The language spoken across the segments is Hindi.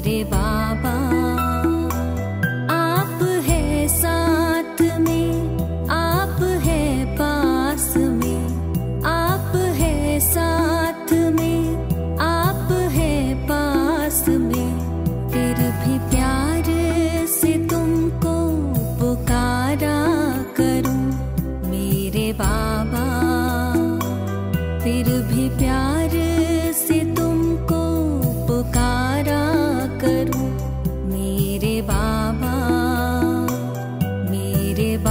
मेरे बाबा आप है साथ में, आप है पास में, आप है साथ में, आप है पास में, फिर भी प्यार से तुमको पुकारा करूं मेरे बाबा, फिर भी प्यार से तुमको पुकारा करूं मेरे बाबा, मेरे बाबा।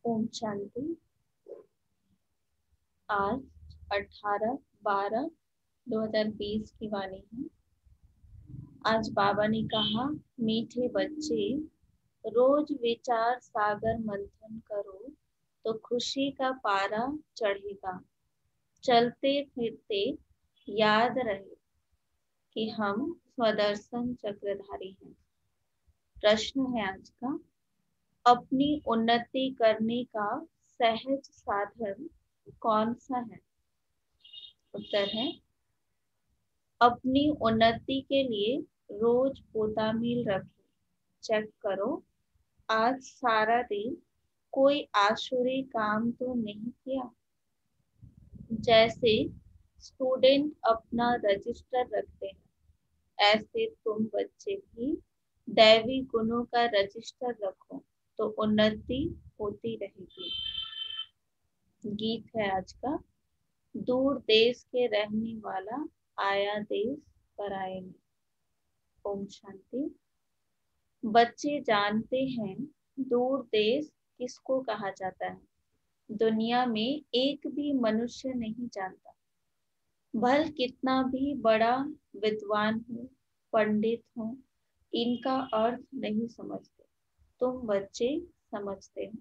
ओम शांति। आज 18/12/2020 की वाणी है। आज बाबा ने कहा, मीठे बच्चे रोज विचार सागर मंथन करो तो खुशी का पारा चढ़ेगा। चलते फिरते याद रहे कि हम स्वदर्शन चक्रधारी हैं। प्रश्न है आज का, अपनी उन्नति करने का सहज साधन कौन सा है? उत्तर है, अपनी उन्नति के लिए रोज पोतामील रखें। चेक करो आज सारा दिन कोई आसुरी काम तो नहीं किया। जैसे स्टूडेंट अपना रजिस्टर रखते हैं, ऐसे तुम बच्चे भी दैवी गुणों का रजिस्टर रखो तो उन्नति होती रहेगी। गीत है आज का, दूर देश के रहने वाला आया देश पराए में। ओम शांति। बच्चे जानते हैं दूर देश किसको कहा जाता है। दुनिया में एक भी मनुष्य नहीं जानता, भल कितना भी बड़ा विद्वान हो, पंडित हो, इनका अर्थ नहीं समझते। तुम बच्चे समझते हो।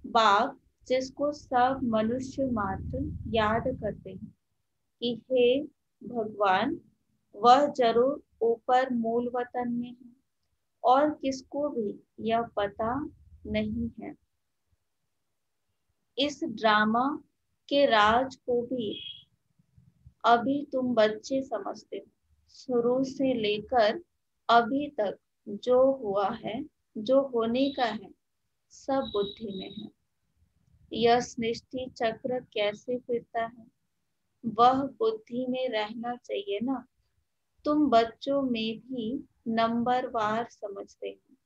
बाप जिसको सब मनुष्य मात्र याद करते हैं कि हे भगवान, वह जरूर ऊपर मूल वतन में है और किसको भी यह पता नहीं है। इस ड्रामा के राज को भी अभी तुम बच्चे समझते हो। शुरू से लेकर अभी तक जो हुआ है, जो होने का है, सब बुद्धि में है। यह सृष्टि चक्र कैसे फिरता है, वह बुद्धि में रहना चाहिए ना। तुम बच्चों में भी नंबरवार समझते हैं,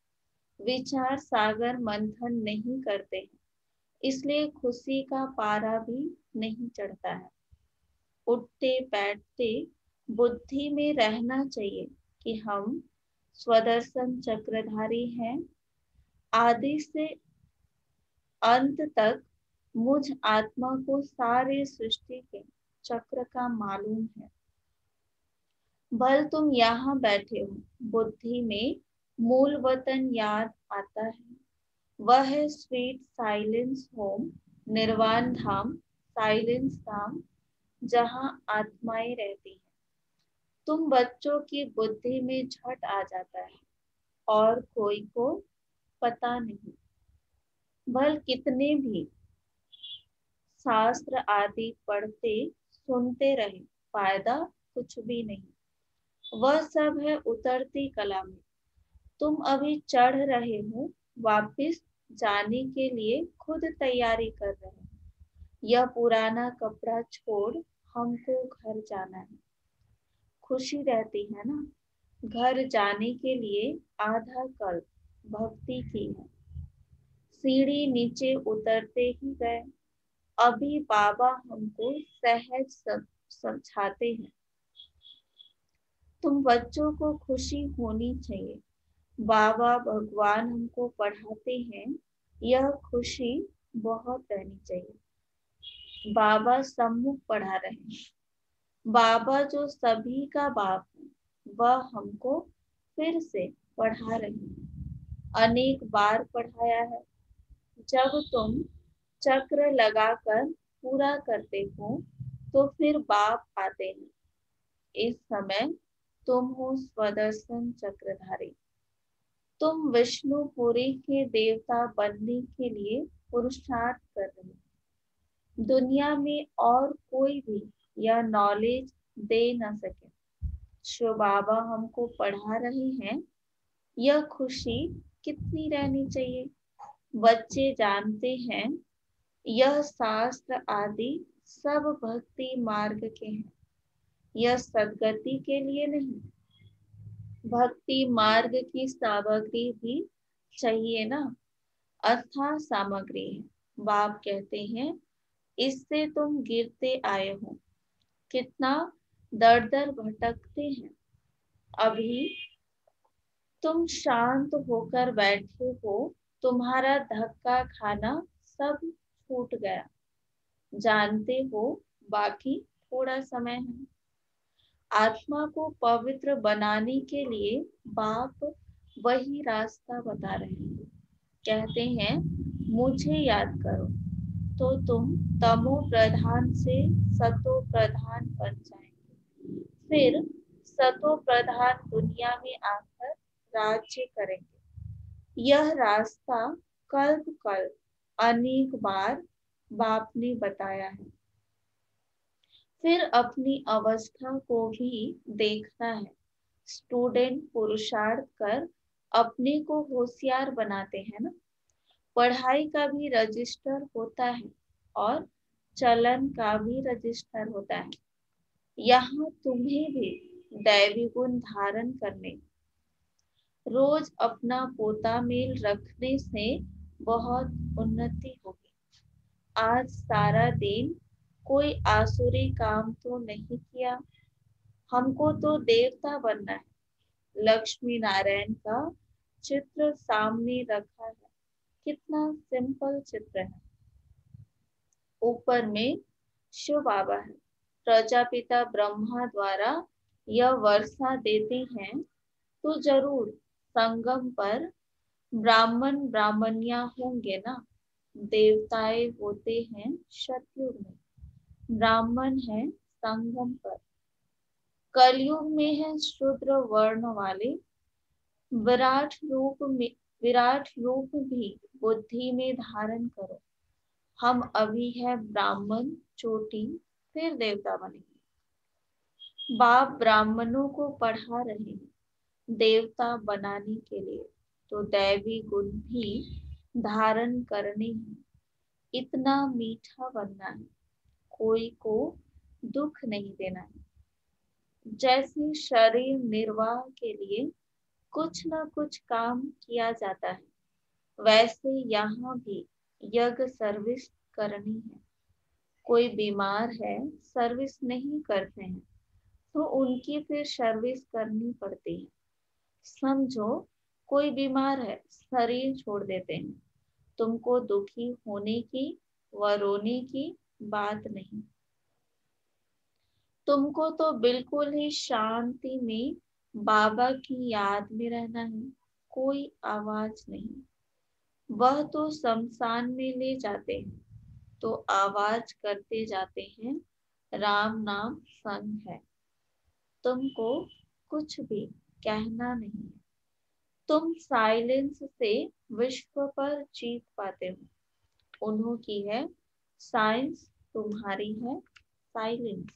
विचार सागर मंथन नहीं करते हैं, इसलिए खुशी का पारा भी नहीं चढ़ता है। उठते बैठते बुद्धि में रहना चाहिए कि हम स्वदर्शन चक्रधारी हैं। आदि से अंत तक मुझ आत्मा को सारे सृष्टि के चक्र का मालूम है। भल तुम यहाँ बैठे हो, बुद्धि में मूल वतन याद आता है। वह है स्वीट साइलेंस होम, निर्वाण धाम, साइलेंस धाम, जहाँ आत्माएं रहती हैं। तुम बच्चों की बुद्धि में झट आ जाता है और कोई को पता नहीं। भल कितने भी शास्त्र आदि पढ़ते सुनते रहे, फायदा कुछ भी नहीं। वह सब है उतरती कला में। तुम अभी चढ़ रहे हो, वापिस जाने के लिए खुद तैयारी कर रहे हो। यह पुराना कपड़ा छोड़ हमको घर जाना है। खुशी रहती है ना। घर जाने के लिए आधा कल्प भक्ति की है। सीढ़ी नीचे उतरते ही गए। अभी बाबा हमको सहज समझाते हैं। तुम बच्चों को खुशी होनी चाहिए। बाबा भगवान हमको पढ़ाते हैं, यह खुशी बहुत रहनी चाहिए। बाबा सम्मुख पढ़ा रहे हैं। बाबा जो सभी का बाप है, वह हमको फिर से पढ़ा रहे हैं। अनेक बार पढ़ाया है। जब तुम चक्र लगाकर पूरा करते हो, तो फिर बाप आते हैं। इस समय तुम हो स्वदर्शन चक्रधारी। तुम विष्णुपुरी के देवता बनने के लिए पुरुषार्थ कर रहे हो। दुनिया में और कोई भी यह नॉलेज दे न सके। शिव बाबा हमको पढ़ा रहे हैं, यह खुशी कितनी रहनी चाहिए। बच्चे जानते हैं यह शास्त्र आदि सब भक्ति मार्ग के हैं, यह सदगति के लिए नहीं। भक्ति मार्ग की सामग्री भी चाहिए ना, अर्थात सामग्री है। बाप कहते हैं इससे तुम गिरते आए हो, कितना दर दर भटकते हैं। अभी तुम शांत होकर बैठे हो, तुम्हारा धक्का खाना सब छूट गया। जानते हो बाकी थोड़ा समय है। आत्मा को पवित्र बनाने के लिए बाप वही रास्ता बता रहे हैं। कहते हैं मुझे याद करो तो तुम तमो प्रधान से सतो प्रधान बन जाएंगे। फिर सतो प्रधान दुनिया में आकर राज्य करेंगे। यह रास्ता कल्प कल्प अनेक बार बाप ने बताया है। फिर अपनी अवस्था को भी देखना है। स्टूडेंट पुरुषार्थ कर अपने को होशियार बनाते हैं ना। पढ़ाई का भी रजिस्टर होता है और चलन का भी रजिस्टर होता है। यहाँ तुम्हें भी दैवी गुण धारण करने, रोज अपना पोता मेल रखने से बहुत उन्नति होगी। आज सारा दिन कोई आसुरी काम तो नहीं किया। हमको तो देवता बनना है। लक्ष्मी नारायण का चित्र सामने रखा है, कितना सिंपल चित्र है। ऊपर में शिव बाबा है। प्रजापिता ब्रह्मा द्वारा यह वर्षा देते हैं तो जरूर संगम पर ब्राह्मण ब्राह्मणिया होंगे ना। देवताएं होते हैं सतयुग में, ब्राह्मण है संगम पर। कलयुग में है शूद्र वर्ण वाले। विराट रूप भी बुद्धि में धारण करो। हम अभी है ब्राह्मण चोटी, फिर देवता बनेंगे। बाप ब्राह्मणों को पढ़ा रहे हैं देवता बनाने के लिए, तो दैवी गुण भी धारण करने हैं। इतना मीठा बनना है, कोई को दुख नहीं देना है। जैसे शरीर निर्वाह के लिए कुछ न कुछ काम किया जाता है, वैसे यहाँ भी यज्ञ सर्विस करनी है। कोई बीमार है, सर्विस नहीं करते हैं तो उनकी फिर सर्विस करनी पड़ती है। समझो कोई बीमार है, शरीर छोड़ देते हैं, तुमको दुखी होने की व रोने की बात नहीं। तुमको तो बिल्कुल ही शांति में बाबा की याद में रहना है, कोई आवाज नहीं। वह तो शमशान में ले जाते हैं तो आवाज करते जाते हैं, राम नाम संग है। तुमको कुछ भी कहना नहीं है। तुम साइलेंस से विश्व पर जीत पाते हो। उन्हों की है साइंस, तुम्हारी है साइलेंस।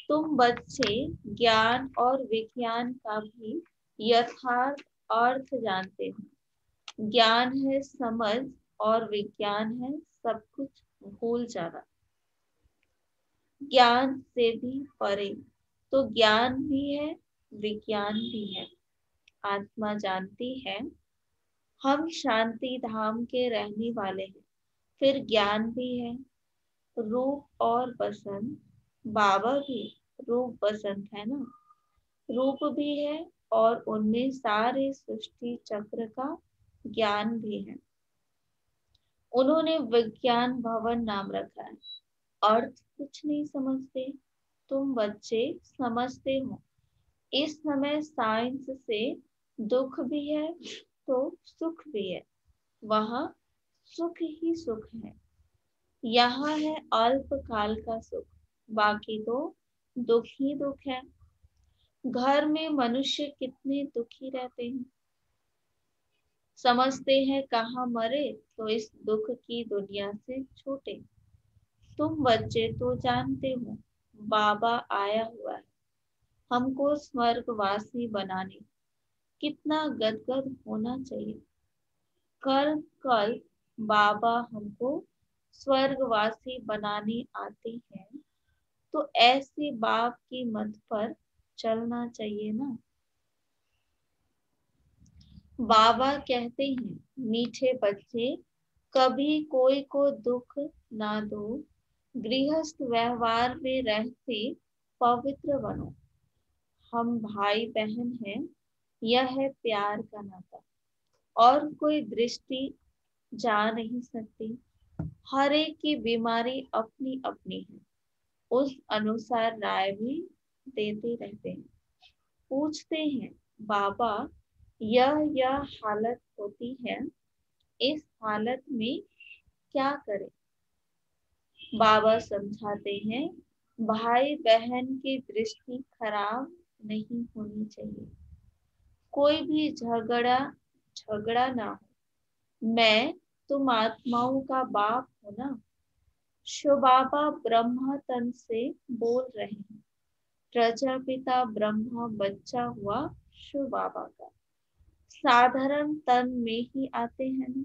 तुम बच्चे ज्ञान और विज्ञान का भी यथार्थ अर्थ जानते हो। ज्ञान है समझ और विज्ञान है सब कुछ भूल जाना। ज्ञान से भी परे, तो ज्ञान भी है विज्ञान भी है। आत्मा जानती है हम शांति धाम के रहने वाले हैं। फिर ज्ञान भी है, रूप और बसंत। बाबा भी रूप बसंत है ना। रूप भी है और उनमें सारे सृष्टि चक्र का ज्ञान भी है। उन्होंने विज्ञान भवन नाम रखा है। अर्थ कुछ नहीं समझते, तुम बच्चे समझते हो। इस समय साइंस से दुख भी है तो सुख भी है, वहां सुख ही सुख है। यहाँ है अल्पकाल का सुख, बाकी तो दुख ही दुख है। घर में मनुष्य कितने दुखी रहते हैं, समझते हैं कहाँ मरे तो इस दुख की दुनिया से छूटे। तुम बच्चे तो जानते हो बाबा आया हुआ है हमको स्वर्गवासी बनाने। कितना गदगद होना चाहिए। कल कल बाबा हमको स्वर्गवासी बनाने आते हैं तो ऐसे बाप की मत पर चलना चाहिए ना। बाबा कहते हैं मीठे बच्चे कभी कोई को दुख ना दो, गृहस्थ व्यवहार में रहते पवित्र बनो। हम भाई बहन हैं, यह है प्यार का नाता, और कोई दृष्टि जा नहीं सकती। हर एक की बीमारी अपनी अपनी है, उस अनुसार राय भी देते रहते हैं। पूछते हैं बाबा यह हालत होती है, इस हालत में क्या करें। बाबा समझाते हैं भाई बहन की दृष्टि खराब नहीं होनी चाहिए, कोई भी झगड़ा ना हो। मैं तुम आत्माओं का बाप हूं ना। शिव बाबा ब्रह्मा तन से बोल रहे हैं, प्रजापिता ब्रह्मा बच्चा हुआ शिव बाबा का, साधारण तन में ही आते हैं ना।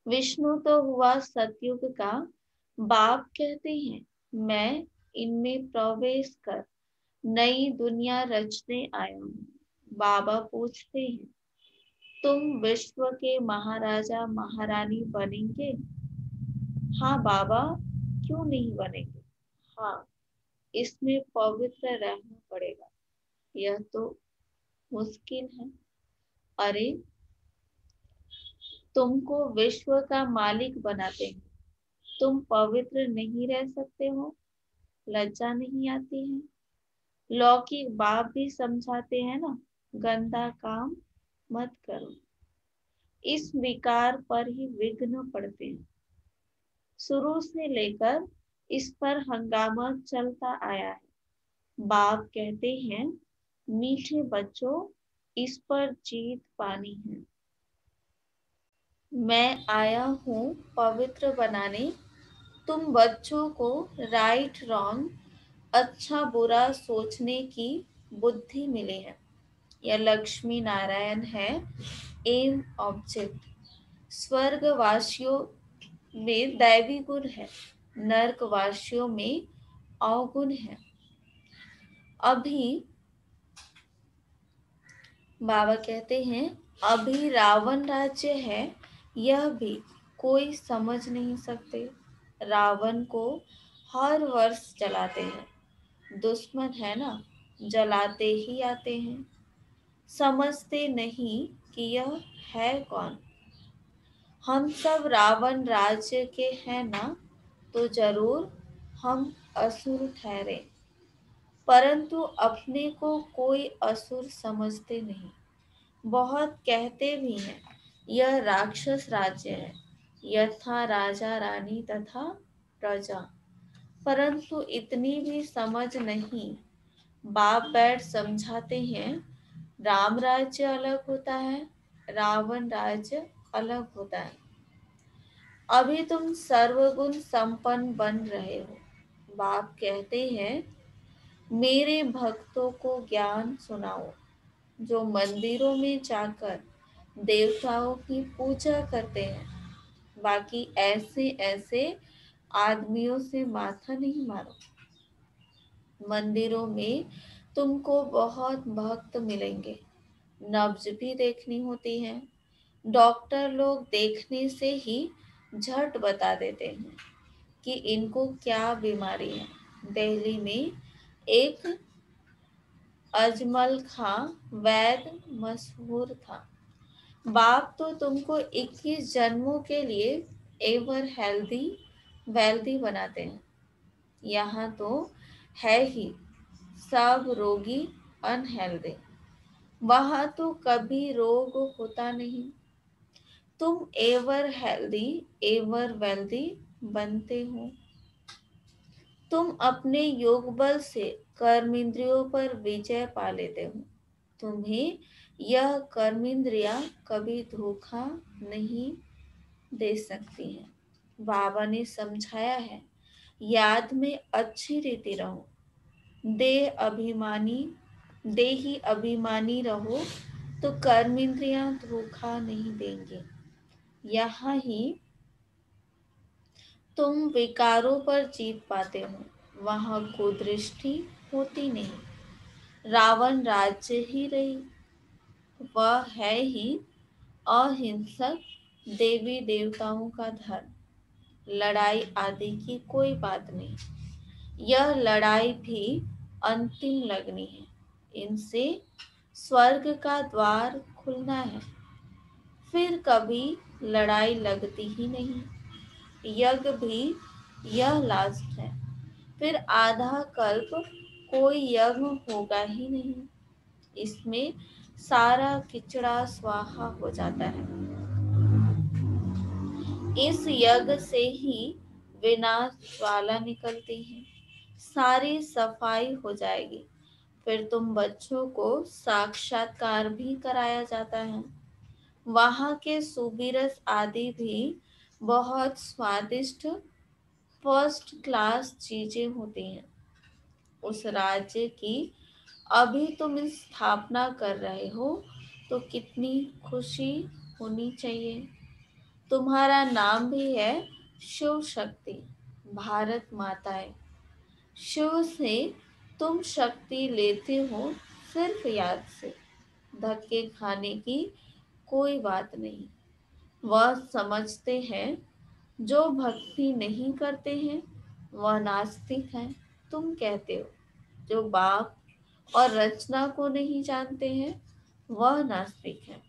विष्णु तो हुआ सतयुग का, बाप कहते हैं मैं इनमें प्रवेश कर नई दुनिया रचने आया हूँ। बाबा पूछते हैं तुम विश्व के महाराजा महारानी बनेंगे। हाँ बाबा, क्यों नहीं बनेंगे। हाँ, इसमें पवित्र रहना पड़ेगा, यह तो मुश्किल है। अरे तुमको विश्व का मालिक बनाते हैं, तुम पवित्र नहीं रह सकते हो, लज्जा नहीं आती है। लौकिक बाप भी समझाते हैं ना, गंदा काम मत करो। इस विकार पर ही विघ्न पड़ते हैं। शुरू से लेकर इस पर हंगामा चलता आया है। बाप कहते हैं मीठे बच्चों, इस पर जीत पानी है। मैं आया हूँ पवित्र बनाने। तुम बच्चों को राइट रॉन्ग, अच्छा बुरा सोचने की बुद्धि मिली है। यह लक्ष्मी नारायण है, एम ऑब्जेक्ट। स्वर्गवासियों में दैवी गुण है, नरकवासियों में अवगुण है। अभी बाबा कहते हैं अभी रावण राज्य है, यह भी कोई समझ नहीं सकते। रावण को हर वर्ष जलाते हैं, दुश्मन है ना, जलाते ही आते हैं। समझते नहीं कि यह है कौन। हम सब रावण राज्य के हैं ना, तो जरूर हम असुर ठहरे, परंतु अपने को कोई असुर समझते नहीं। बहुत कहते भी हैं यह राक्षस राज्य है, यथा राजा रानी तथा प्रजा, परंतु इतनी भी समझ नहीं। बाप बैठ समझाते हैं राम राज्य अलग होता है, रावण राज्य अलग होता है। अभी तुम सर्वगुण संपन्न बन रहे हो। बाप कहते हैं मेरे भक्तों को ज्ञान सुनाओ, जो मंदिरों में जाकर देवताओं की पूजा करते हैं। बाकी ऐसे ऐसे आदमियों से माथा नहीं मारो। मंदिरों में तुमको बहुत भक्त मिलेंगे, नब्ज भी देखनी होती है। डॉक्टर लोग देखने से ही झट बता देते हैं कि इनको क्या बीमारी है। दिल्ली में एक अजमल खां वैद्य मशहूर था। बाप तो तुमको 21 जन्मों के लिए एवर हेल्दी वेल्दी बनाते हैं। यहाँ तो है ही सब रोगी अनहेल्दी, वहाँ तो कभी रोग होता नहीं। तुम एवर हेल्दी एवर वेल्दी बनते हो। तुम अपने योग बल से कर्म इंद्रियों पर विजय पा लेते हो। तुम्हें यह कर्म इंद्रियां कभी धोखा नहीं दे सकती हैं। बाबा ने समझाया है, याद में अच्छी रीति रहो, देह अभिमानी देही अभिमानी रहो तो कर्म इंद्रियां धोखा नहीं देंगे। यहाँ ही तुम विकारों पर जीत पाते हो, वहां कुदृष्टि होती नहीं। रावण राज्य ही रही, वह है ही अहिंसक, देवी देवताओं का धर्म, लड़ाई आदि की कोई बात नहीं। यह लड़ाई भी अंतिम लगनी है, इनसे स्वर्ग का द्वार खुलना है। फिर कभी लड़ाई लगती ही नहीं। यज्ञ भी यह लास्ट है, फिर आधा कल्प कोई यज्ञ होगा ही नहीं। इसमें सारा किचड़ा स्वाहा हो जाता है। इस यज्ञ से ही विनाश ज्वाला निकलती है, सारी सफाई हो जाएगी। फिर तुम बच्चों को साक्षात्कार भी कराया जाता है। वहाँ के सुबीरस आदि भी बहुत स्वादिष्ट फर्स्ट क्लास चीजें होती हैं। उस राज्य की अभी तुम स्थापना कर रहे हो तो कितनी खुशी होनी चाहिए। तुम्हारा नाम भी है शिव शक्ति, भारत माताएं। शिव से तुम शक्ति लेते हो सिर्फ याद से। धक्के खाने की कोई बात नहीं। वह समझते हैं जो भक्ति नहीं करते हैं वह नास्तिक है। तुम कहते हो जो बाप और रचना को नहीं जानते हैं वह नास्तिक है।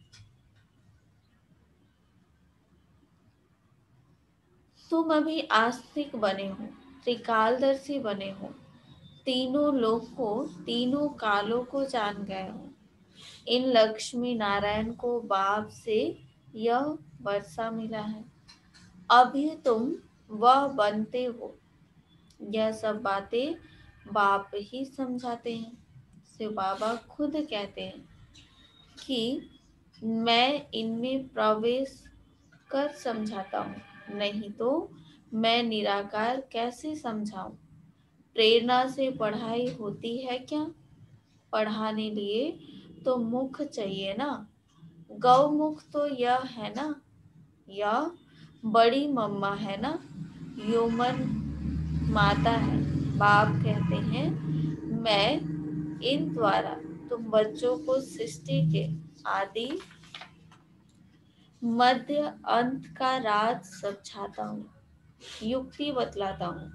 तुम अभी आस्तिक बने हो, त्रिकालदर्शी बने हो, तीनों लोक को तीनों कालों को जान गए हो। इन लक्ष्मी नारायण को बाप से यह वर्षा मिला है। अभी तुम वह बनते हो। यह सब बातें बाप ही समझाते हैं। शिव बाबा खुद कहते हैं कि मैं इनमें प्रवेश कर समझाता हूँ, नहीं तो मैं निराकार कैसे समझाऊं। प्रेरणा से पढ़ाई होती है क्या? पढ़ाने लिए तो मुख चाहिए ना। गौमुख तो यह है ना, यह बड़ी मम्मा है ना, ह्यूमन माता है। बाप कहते हैं मैं इन द्वारा तुम बच्चों को सृष्टि के आदि मध्य अंत का राज समझाता हूँ, युक्ति बतलाता हूँ।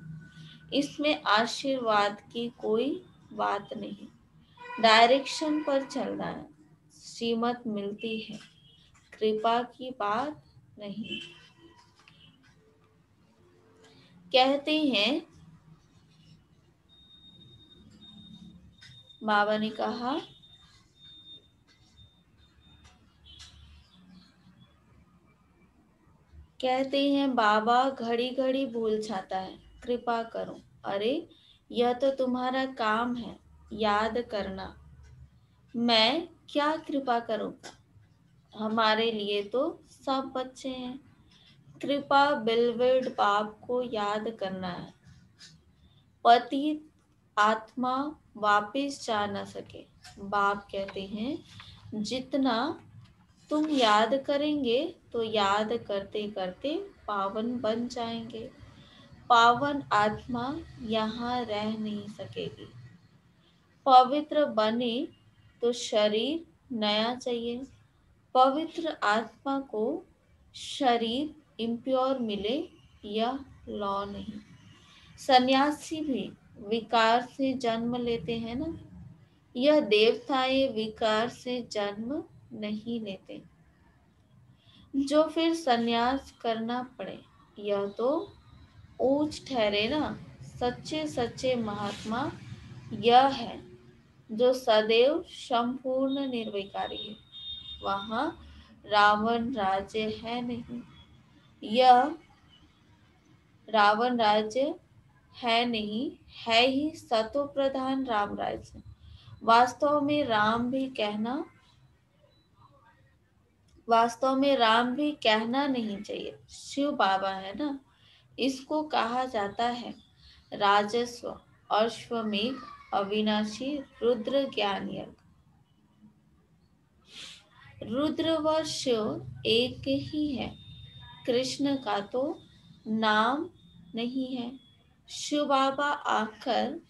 इसमें आशीर्वाद की कोई बात नहीं, डायरेक्शन पर चलना है। श्रीमत मिलती है, कृपा की बात नहीं। कहते हैं बाबा ने कहा कहते हैं बाबा घड़ी घड़ी भूल जाता है, कृपा करो। अरे यह तो तुम्हारा काम है, याद करना। मैं क्या कृपा करूँगा, हमारे लिए तो सब बच्चे हैं। कृपा बिलविड बाप को याद करना है। पतित आत्मा वापिस जा न सके। बाप कहते हैं जितना तुम याद करेंगे तो याद करते करते पावन बन जाएंगे। पावन आत्मा यहाँ रह नहीं सकेगी। पवित्र बने तो शरीर नया चाहिए। पवित्र आत्मा को शरीर इम्प्योर मिले यह लॉ नहीं। सन्यासी भी विकार से जन्म लेते हैं ना, यह देवताएं विकार से जन्म नहीं लेते जो फिर सन्यास करना पड़े। यह तो ऊंच ठहरे ना। सच्चे सच्चे महात्मा यह है जो सदैव संपूर्ण निर्विकारी है। वहाँ रावण राज्य है नहीं। यह रावण राज्य है नहीं, है ही सतो प्रधान राम राज्य। वास्तव में राम भी कहना नहीं चाहिए, शिव बाबा है ना। इसको कहा जाता है राजस्व, अश्वमेघ, अविनाशी, रुद्र ज्ञान यज्ञ। रुद्र व शिव एक ही है, कृष्ण का तो नाम नहीं है। शिव बाबा आकर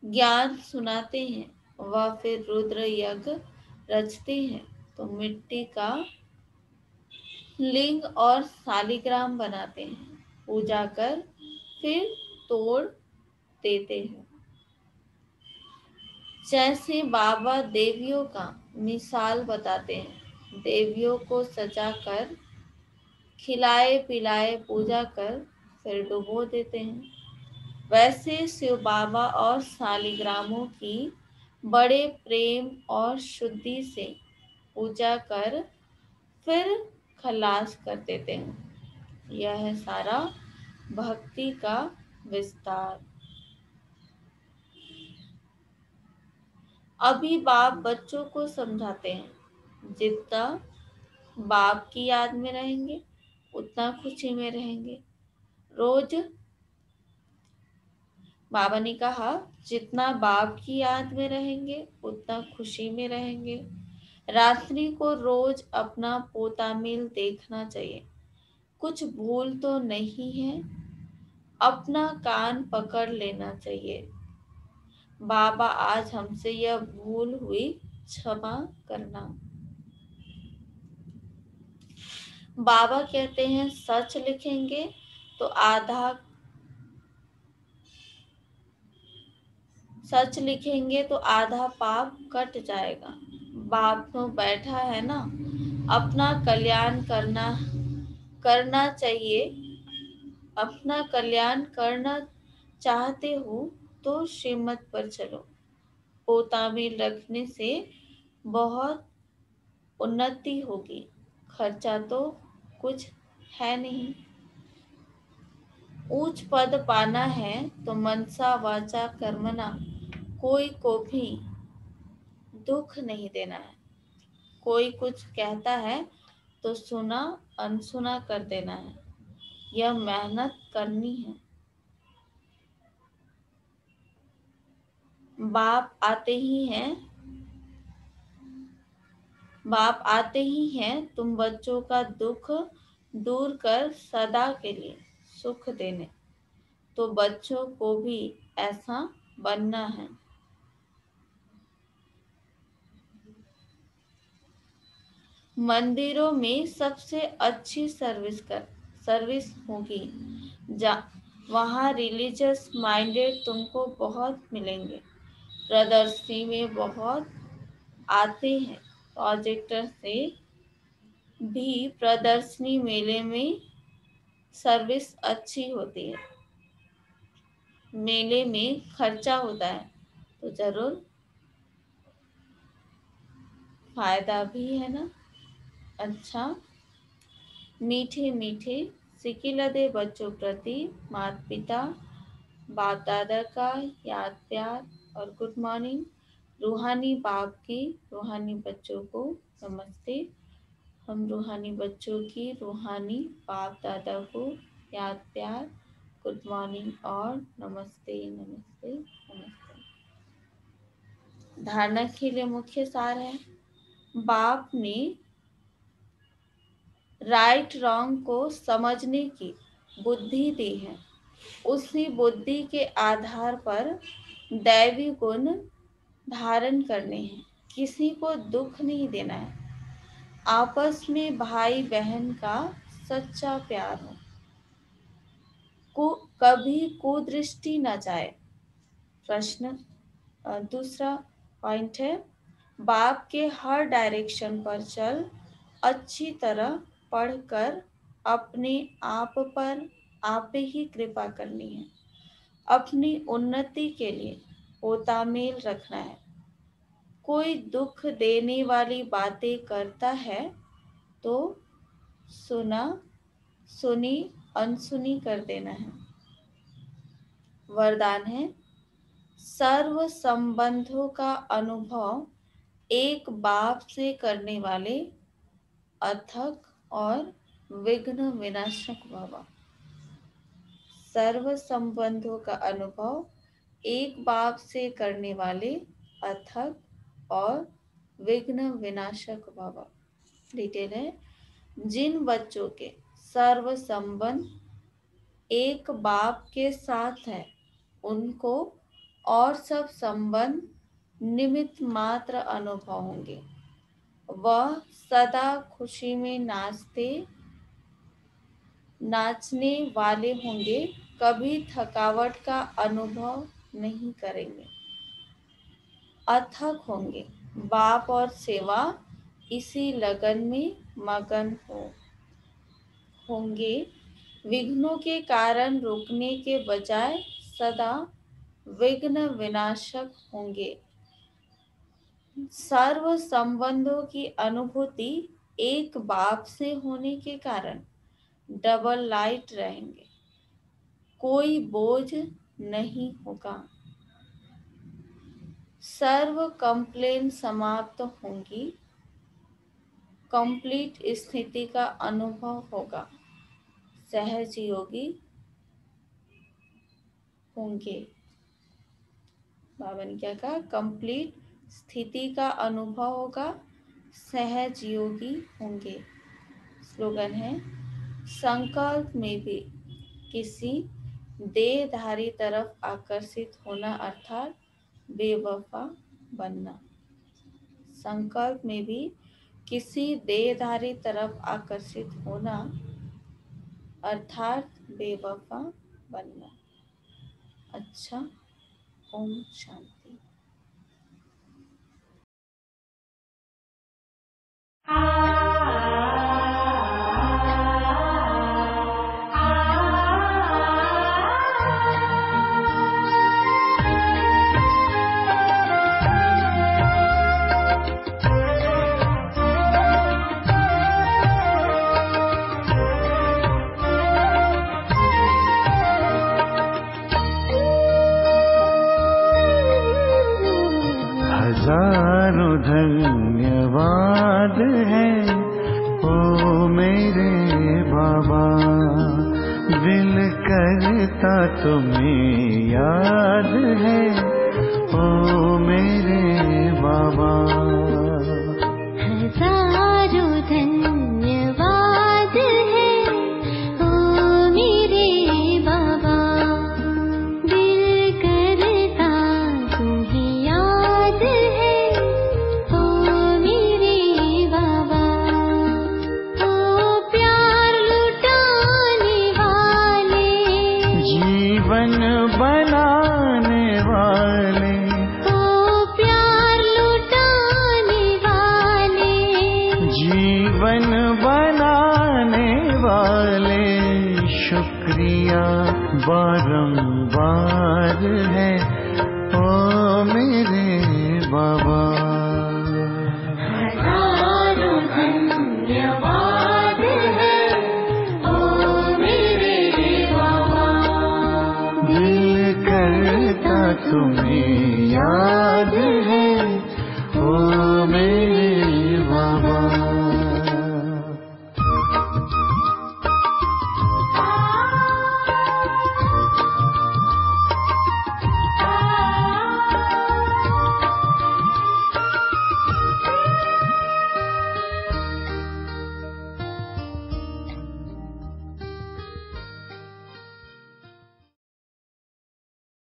ज्ञान सुनाते हैं, वह फिर रुद्र यज्ञ रचते हैं, तो मिट्टी का लिंग और शालिग्राम बनाते हैं, पूजा कर फिर तोड़ देते हैं। जैसे बाबा देवियों का मिसाल बताते हैं, देवियों को सजा कर खिलाए पिलाए पूजा कर फिर डुबो देते हैं, वैसे शिव बाबा और शालिग्रामों की बड़े प्रेम और शुद्धि से पूजा कर फिर खलास कर देते हैं। यह है सारा भक्ति का विस्तार। अभी बाप बच्चों को समझाते हैं, जितना बाप की याद में रहेंगे उतना खुशी में रहेंगे। रोज बाबा ने कहा, जितना बाप की याद में रहेंगे उतना खुशी में रहेंगे। रात्रि को रोज अपना पोता मिल देखना चाहिए, कुछ भूल तो नहीं है, अपना कान पकड़ लेना चाहिए। बाबा आज हमसे यह भूल हुई क्षमा करना। बाबा कहते हैं सच लिखेंगे तो आधा पाप कट जाएगा। बाप तो बैठा है ना, अपना कल्याण करना चाहिए। अपना कल्याण करना चाहते हो तो श्रीमत पर चलो। पोता में रखने से बहुत उन्नति होगी, खर्चा तो कुछ है नहीं। ऊंच पद पाना है तो मनसा वाचा कर्मणा कोई को भी दुख नहीं देना है। कोई कुछ कहता है तो सुना अनसुना कर देना है। यह मेहनत करनी है। बाप आते ही हैं तुम बच्चों का दुख दूर कर सदा के लिए सुख देने। तो बच्चों को भी ऐसा बनना है। मंदिरों में सबसे अच्छी सर्विस होगी। वहाँ रिलीजियस माइंडेड तुमको बहुत मिलेंगे। प्रदर्शनी में बहुत आते हैं, प्रोजेक्टर से भी प्रदर्शनी मेले में सर्विस अच्छी होती है। मेले में खर्चा होता है तो जरूर फायदा भी है ना। अच्छा, मीठे मीठे सिकिलदे बच्चों प्रति माता पिता बाप दादा का याद प्यार और गुड मॉर्निंग। रूहानी बाप की रूहानी बच्चों को नमस्ते। हम रूहानी बच्चों की रूहानी बाप दादा को याद प्यार, गुड मॉर्निंग और नमस्ते नमस्ते नमस्ते। धारणा के लिए मुख्य सार है, बाप ने राइट रॉन्ग को समझने की बुद्धि दी है। उसी बुद्धि के आधार पर दैवी गुण धारण करने हैं। किसी को दुख नहीं देना है। आपस में भाई बहन का सच्चा प्यार हो, कभी कुदृष्टि न जाए। प्रश्न दूसरा पॉइंट है, बाप के हर डायरेक्शन पर चल, अच्छी तरह पढ़कर अपने आप पर आप ही कृपा करनी है। अपनी उन्नति के लिए पोता मेल रखना है। कोई दुख देने वाली बातें करता है तो सुना सुनी अनसुनी कर देना है। वरदान है, सर्व संबंधों का अनुभव एक बाप से करने वाले अथक और विघ्न विनाशक बाबा। सर्व संबंधों का अनुभव एक बाप से करने वाले अथक और विघ्न विनाशक बाबा। डिटेल है, जिन बच्चों के सर्व संबंध एक बाप के साथ है उनको और सब संबंध निमित्त मात्र अनुभव होंगे। वह सदा खुशी में नाचने वाले होंगे, कभी थकावट का अनुभव नहीं करेंगे। अथक होंगे, बाप और सेवा इसी लगन में मगन होंगे। विघ्नों के कारण रुकने के बजाय सदा विघ्न विनाशक होंगे। सर्व संबंधों की अनुभूति एक बाप से होने के कारण डबल लाइट रहेंगे, कोई बोझ नहीं होगा। सर्व कंप्लेन समाप्त होंगी, कंप्लीट स्थिति का अनुभव होगा। सहज योगी होंगे। बाबा ने क्या कहा? कंप्लीट स्थिति का अनुभव होगा, सहज योगी होंगे। स्लोगन है, संकल्प में भी किसी देहधारी तरफ आकर्षित होना अर्थात बेवफा बनना। संकल्प में भी किसी देहधारी तरफ आकर्षित होना अर्थात बेवफा बनना। अच्छा, ओम शांति। हजारों धन्यवाद है ओ मेरे बाबा, दिल करता तुम्हें याद है ओ मेरे बाबा। हजारों धन्यवाद है ओ मेरे बाबा, दिल करता तुम्हें याद है ओ मेरे बाबा। ओ प्यार लुटाने वाले, जीवन बनाने वाले, ओ प्यार लुटाने वाले, जीवन बनाने वाले, शुक्रिया बारंबार है ओ मेरे बाबा। हजारों धन्यवाद है ओ मेरे बाबा, दिल करता तुम्हें याद है ओ मेरे